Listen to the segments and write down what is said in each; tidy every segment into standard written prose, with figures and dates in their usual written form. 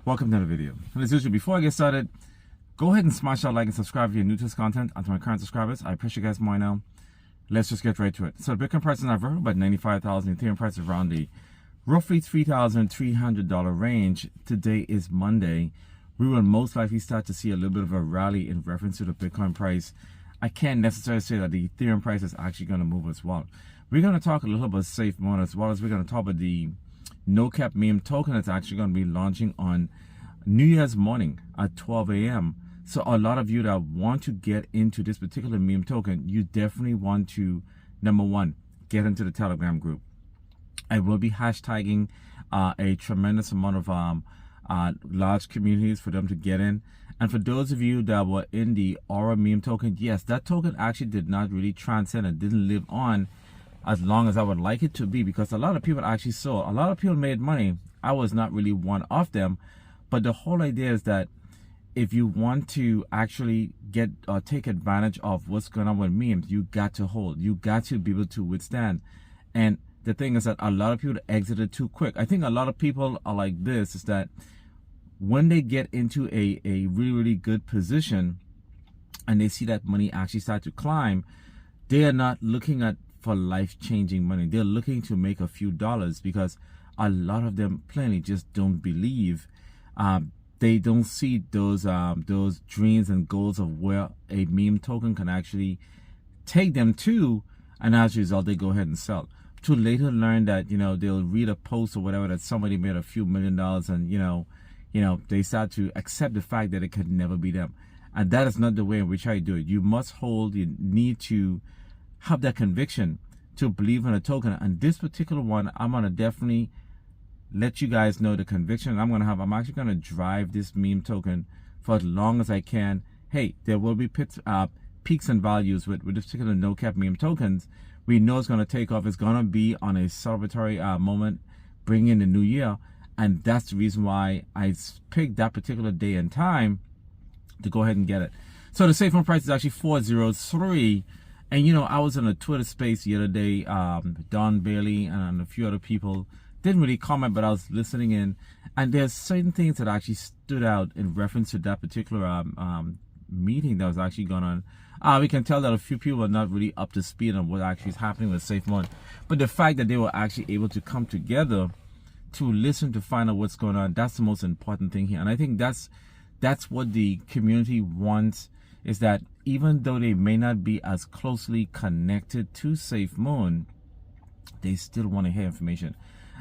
Welcome to the video. And as usual, before I get started, go ahead and smash that like and subscribe if you're new to this content. And to my current subscribers, I appreciate you guys more now. Let's just get right to it. So the Bitcoin price is now about 95,000. Ethereum price is around the roughly $3,300 range. Today is Monday. We will most likely start to see a little bit of a rally in reference to the Bitcoin price. I can't necessarily say that the Ethereum price is actually going to move as well. We're going to talk a little about Safemoon, as well as we're going to talk about the no-cap meme token that's actually going to be launching on New Year's morning at 12 a.m. So a lot of you that want to get into this particular meme token, you definitely want to, number one, get into the Telegram group. I will be hashtagging a tremendous amount of large communities for them to get in. And for those of you that were in the Aura meme token, yes, that token actually did not really transcend and didn't live on as long as I would like it to be, because a lot of people actually saw, a lot of people made money. I was not really one of them, but the whole idea is that if you want to actually get or take advantage of what's going on with memes, you got to hold, you got to be able to withstand. And the thing is that a lot of people exited too quick. I think a lot of people are like this, is that when they get into a really good position and they see that money actually start to climb, they are not looking at for life-changing money. They're looking to make a few dollars, because a lot of them plainly just don't believe. They don't see those dreams and goals of where a meme token can actually take them to, and as a result, they go ahead and sell. To later learn that, you know, they'll read a post or whatever that somebody made a few $1 million, and you know, they start to accept the fact that it could never be them. And that is not the way in which I do it. You must hold. You need to have that conviction to believe in a token. And this particular one, I'm gonna definitely let you guys know the conviction I'm gonna have. I'm actually gonna drive this meme token for as long as I can. Hey, there will be peaks and values with this particular no cap meme tokens. We know it's gonna take off. It's gonna be on a celebratory moment, bring in the new year, and that's the reason why I picked that particular day and time to go ahead and get it. So the Safemoon price is actually 403. And you know, I was in a Twitter space the other day. Don Bailey and a few other people didn't really comment, but I was listening in, and there's certain things that actually stood out in reference to that particular meeting that was actually going on. We can tell that a few people are not really up to speed on what actually is happening with Safemoon, but the fact that they were actually able to come together to listen, to find out what's going on, that's the most important thing here. And I think that's what the community wants, is that even though they may not be as closely connected to Safemoon, they still want to hear information.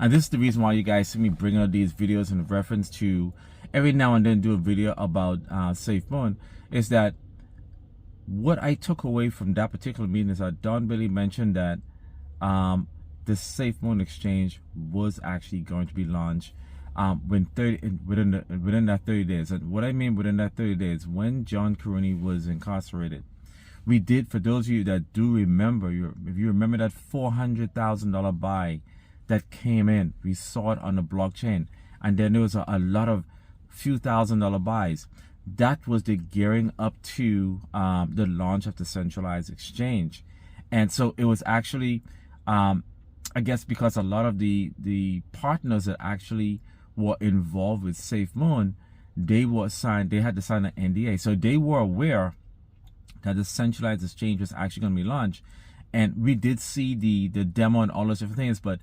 And this is the reason why you guys see me bringing out these videos in reference to every now and then do a video about Safemoon, is that what I took away from that particular meeting is that Don Bailey mentioned that the Safemoon exchange was actually going to be launched within that 30 days. And what I mean within that 30 days, when John Karuni was incarcerated, we did, for those of you that do remember, if you remember that $400,000 buy that came in, we saw it on the blockchain, and then there was a lot of few $1,000 buys. That was the gearing up to the launch of the centralized exchange. And so it was actually, I guess, because a lot of the partners that actually were involved with Safemoon, they had to sign an NDA. So they were aware that the centralized exchange was actually going to be launched. And we did see the demo and all those different things, but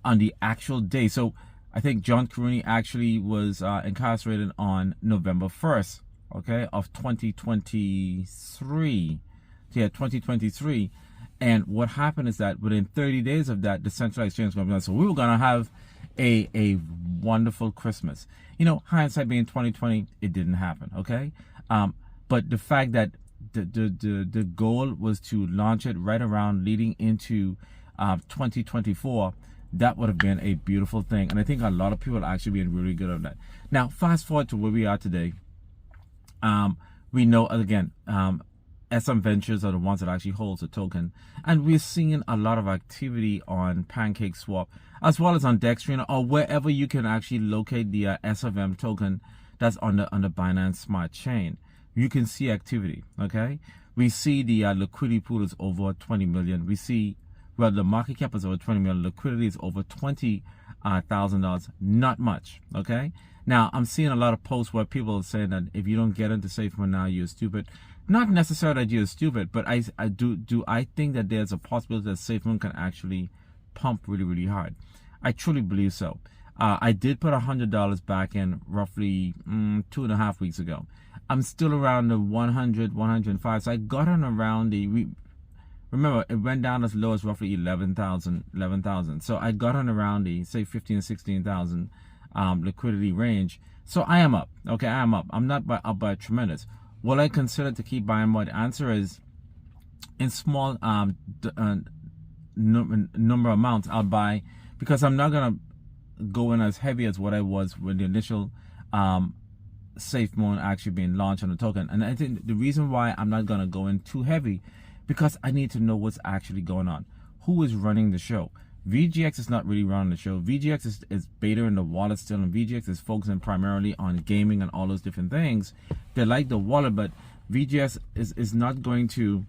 on the actual day, so I think John Karuni actually was incarcerated on November 1st, okay, of 2023. Yeah, 2023. And what happened is that within 30 days of that, the centralized exchange was going to be done. So we were going to have a wonderful Christmas. You know, hindsight being 2020, it didn't happen, okay? But the fact that the goal was to launch it right around leading into 2024, that would have been a beautiful thing. And I think a lot of people are actually being really good on that. Now, fast forward to where we are today. We know, again, SM Ventures are the ones that actually holds the token, and we're seeing a lot of activity on PancakeSwap as well as on Dextrainer, or wherever you can actually locate the SFM token that's on the Binance Smart Chain. You can see activity. Okay, we see the liquidity pool is over 20 million. We see, well, the market cap is over 20 million. Liquidity is over 20 $1,000. Not much. Okay. Now I'm seeing a lot of posts where people are saying that if you don't get into Safemoon now, you're stupid. Not necessarily that you're stupid, but I think that there's a possibility that Safemoon can actually pump really, really hard. I truly believe so. I did put $100 back in roughly 2.5 weeks ago. I'm still around the 100, 105. So I got on around remember, it went down as low as roughly 11,000. So I got on around the, say, 15, 16,000 liquidity range. So I am up. Okay, I am up. I'm not up by tremendous. Will I consider to keep buying more? The answer is in small number amounts I'll buy, because I'm not gonna go in as heavy as what I was with the initial Safemoon actually being launched on the token. And I think the reason why I'm not gonna go in too heavy, because I need to know what's actually going on. Who is running the show? VGX is not really running the show. VGX is beta in the wallet still, and VGX is focusing primarily on gaming and all those different things. They like the wallet, but VGX is not going to,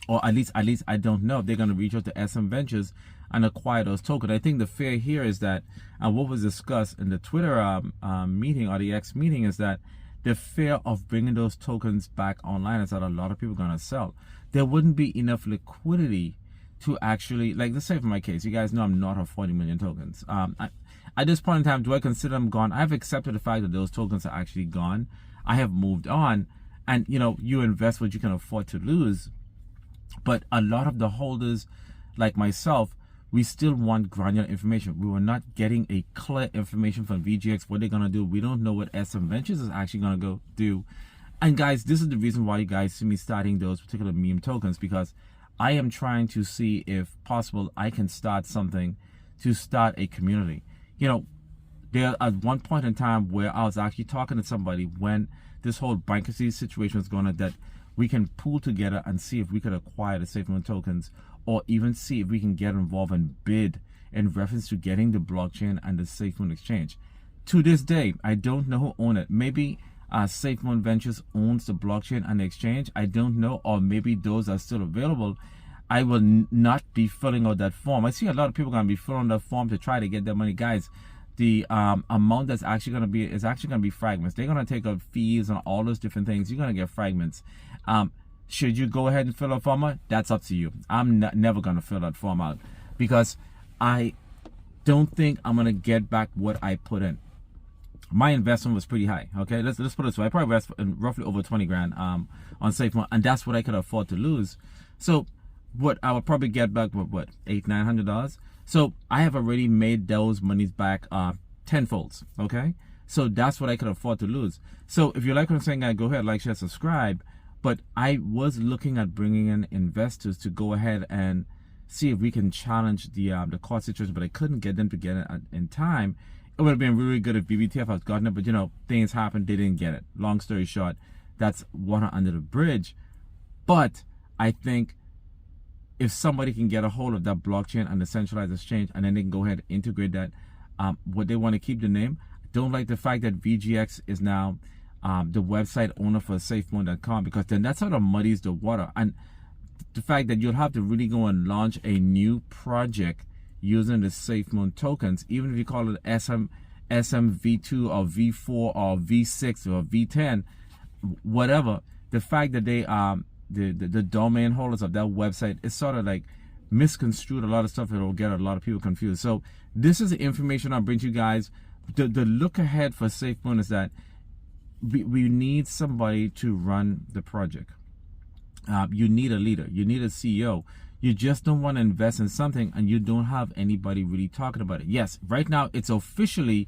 or at least I don't know if they're going to reach out to SM Ventures and acquire those tokens. I think the fear here is that, and what was discussed in the Twitter meeting or the X meeting, is that the fear of bringing those tokens back online is that a lot of people are going to sell. There wouldn't be enough liquidity to actually, like, let's say for my case, you guys know I'm not of 40 million tokens. At this point in time, do I consider them gone? I've accepted the fact that those tokens are actually gone. I have moved on, and you invest what you can afford to lose. But a lot of the holders, like myself, we still want granular information. We were not getting a clear information from VGX what they're gonna do. We don't know what SM Ventures is actually gonna go do. And guys, this is the reason why you guys see me starting those particular meme tokens, because I am trying to see if possible I can start something to start a community. There at one point in time where I was actually talking to somebody when this whole bankruptcy situation was going on, that we can pool together and see if we could acquire the Safemoon tokens, or even see if we can get involved and bid in reference to getting the blockchain and the Safemoon exchange. To this day, I don't know who owns it. Maybe Safemoon Ventures owns the blockchain and the exchange. I don't know, or maybe those are still available. I will not be filling out that form. I see a lot of people going to be filling that form to try to get their money. Guys, the amount that's actually going to be is actually going to be fragments. They're going to take out fees and all those different things. You're going to get fragments. Should you go ahead and fill out form out? That's up to you. I'm never going to fill that form out, because I don't think I'm going to get back what I put in. My investment was pretty high. Okay, let's put it this way. I probably invested roughly over 20 grand on Safemoon, and that's what I could afford to lose. So what I would probably get back with what, $800-900. So I have already made those monies back tenfolds. Okay, so that's what I could afford to lose. So if you like what I'm saying, guys, go ahead, like, share, subscribe. But I was looking at bringing in investors to go ahead and see if we can challenge the cost situation, but I couldn't get them to get it in time. It would have been really good if BBTF had gotten it, but things happened, they didn't get it. Long story short, that's water under the bridge. But I think if somebody can get a hold of that blockchain and the centralized exchange, and then they can go ahead and integrate that, what they want to keep the name. I don't like the fact that VGX is now the website owner for Safemoon.com, because then that sort of muddies the water. And the fact that you'll have to really go and launch a new project using the Safemoon tokens, even if you call it SM-V2 or V4 or V6 or V10, whatever, the fact that they the domain holders of that website is sort of like misconstrued a lot of stuff that will get a lot of people confused. So this is the information I bring to you guys. The look ahead for Safemoon is that we need somebody to run the project. You need a leader. You need a CEO. You just don't want to invest in something and you don't have anybody really talking about it. Yes, right now it's officially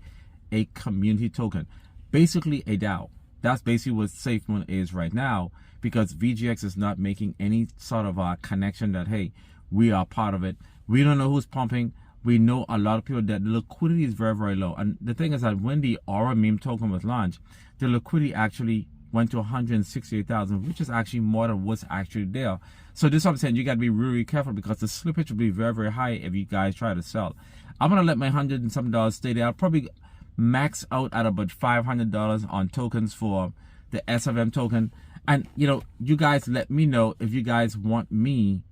a community token, basically a DAO. That's basically what Safemoon is right now, because VGX is not making any sort of a connection that, hey, we are part of it. We don't know who's pumping. We know a lot of people that the liquidity is very, very low. And the thing is that when the Aura meme token was launched, the liquidity actually went to 168,000, which is actually more than what's actually there. So this is what I'm saying, you got to be really careful, because the slippage will be very, very high if you guys try to sell. I'm going to let my $100 and some stay there. I'll probably max out at about $500 on tokens for the SFM token. And you guys let me know if you guys want me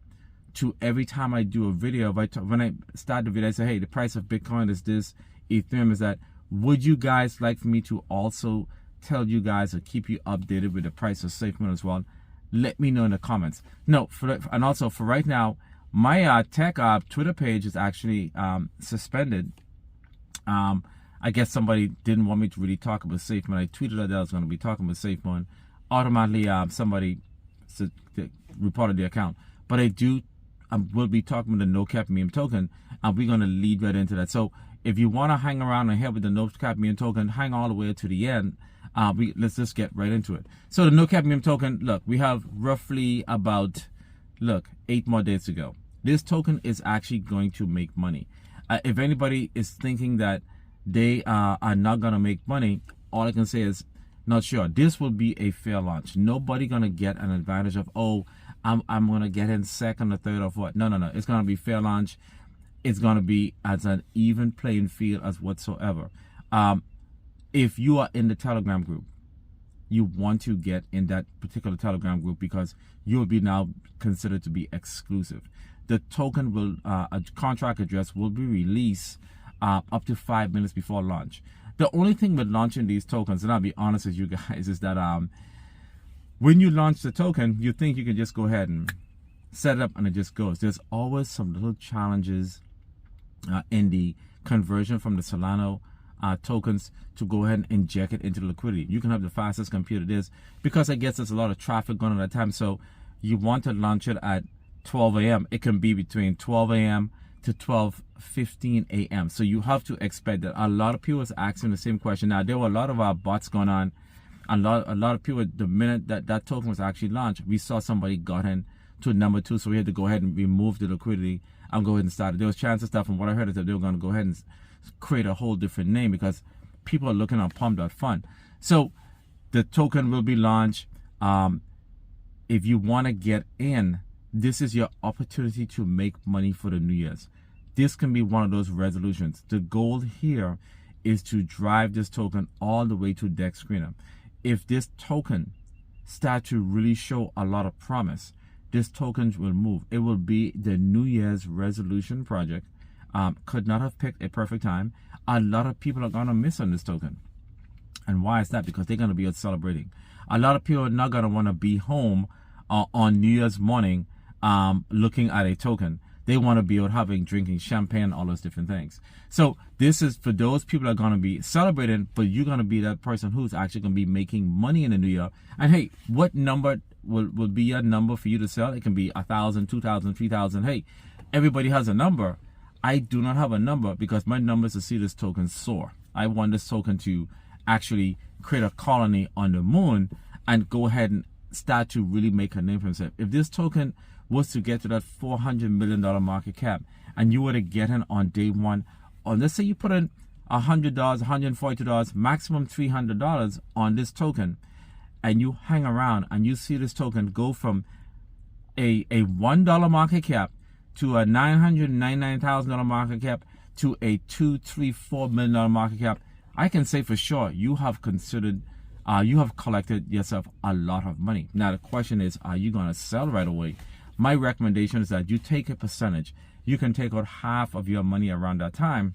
to every time I do a video, when I start the video, I say, hey, the price of Bitcoin is this, Ethereum is that. Would you guys like for me to also tell you guys or keep you updated with the price of Safemoon as well? Let me know in the comments. No, and also for right now, my tech Twitter page is actually suspended. I guess somebody didn't want me to really talk about Safemoon. I tweeted that I was going to be talking about Safemoon. Automatically, somebody reported the account. But I will be talking about the no cap meme token, and we're going to lead right into that. So if you want to hang around and hear with the no cap meme token, hang all the way to the end. Let's just get right into it. So the no cap meme token, look, we have roughly about 8 more days to go. This token is actually going to make money. If anybody is thinking that they are not going to make money, all I can say is not sure. This will be a fair launch. Nobody going to get an advantage of, oh, I'm going to get in second or third or fourth. No. It's going to be fair launch. It's going to be as an even playing field as whatsoever. If you are in the Telegram group, you want to get in that particular Telegram group because you will be now considered to be exclusive. The token will, a contract address will be released up to 5 minutes before launch. The only thing with launching these tokens, and I'll be honest with you guys, is that when you launch the token, you think you can just go ahead and set it up and it just goes. There's always some little challenges in the conversion from the Solana tokens to go ahead and inject it into the liquidity. You can have the fastest computer it is, because I guess there's a lot of traffic going on at that time. So you want to launch it at 12 a.m. It can be between 12 a.m. to 12:15 a.m. So you have to expect that a lot of people is asking the same question. Now, there were a lot of bots going on. A lot of people, the minute that token was actually launched, we saw somebody got in to number 2. So we had to go ahead and remove the liquidity and go ahead and start it. There was chances that, from what I heard, is that they were going to go ahead and create a whole different name because people are looking on pump.fun. So the token will be launched. If you want to get in, this is your opportunity to make money for the New Year's. This can be one of those resolutions. The goal here is to drive this token all the way to DEX screener. If this token starts to really show a lot of promise, this token will move. It will be the New Year's resolution project. Could not have picked a perfect time. A lot of people are going to miss on this token. And why is that? Because they're going to be out celebrating. A lot of people are not going to want to be home on New Year's morning looking at a token. They want to be out drinking champagne, all those different things. So this is for those people that are going to be celebrating, but you're going to be that person who's actually going to be making money in the new year. And hey, what number will be your number for you to sell? It can be 1,000, 2,000, 3,000. Hey, everybody has a number. I do not have a number because my number is to see this token soar. I want this token to actually create a colony on the moon and go ahead and start to really make a name for himself. If this token was to get to that $400 million market cap and you were to get in on day one, or let's say you put in $100, $142, maximum $300 on this token, and you hang around and you see this token go from a $1 market cap to a $999,000 market cap to a $2, $3, $4 million market cap, I can say for sure you have considered, you have collected yourself a lot of money. Now the question is, are you going to sell right away? My recommendation is that you take a percentage. You can take out half of your money around that time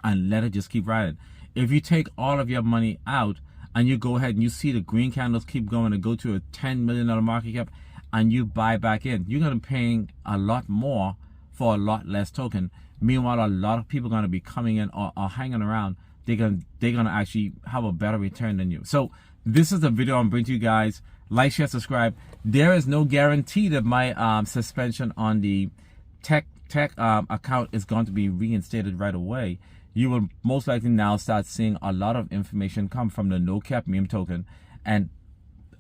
and let it just keep riding. If you take all of your money out and you go ahead and you see the green candles keep going and go to a $10 million market cap and you buy back in, you're going to be paying a lot more for a lot less token. Meanwhile, a lot of people are going to be coming in or hanging around. They're going to actually have a better return than you. So this is the video I'm bringing to you guys. Like, share, subscribe. There is no guarantee that my suspension on the tech account is going to be reinstated right away. You will most likely now start seeing a lot of information come from the no cap meme token and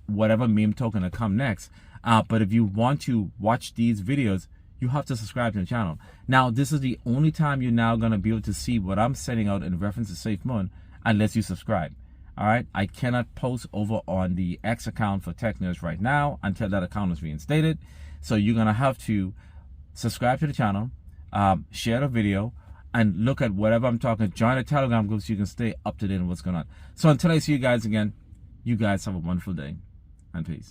whatever meme token will come next. But if you want to watch these videos, you have to subscribe to the channel. Now, this is the only time you're now going to be able to see what I'm sending out in reference to Safemoon unless you subscribe. All right, I cannot post over on the X account for Tech News right now until that account is reinstated. So you're going to have to subscribe to the channel, share the video, and look at whatever I'm talking. Join the Telegram group so you can stay up to date on what's going on. So until I see you guys again, you guys have a wonderful day and peace.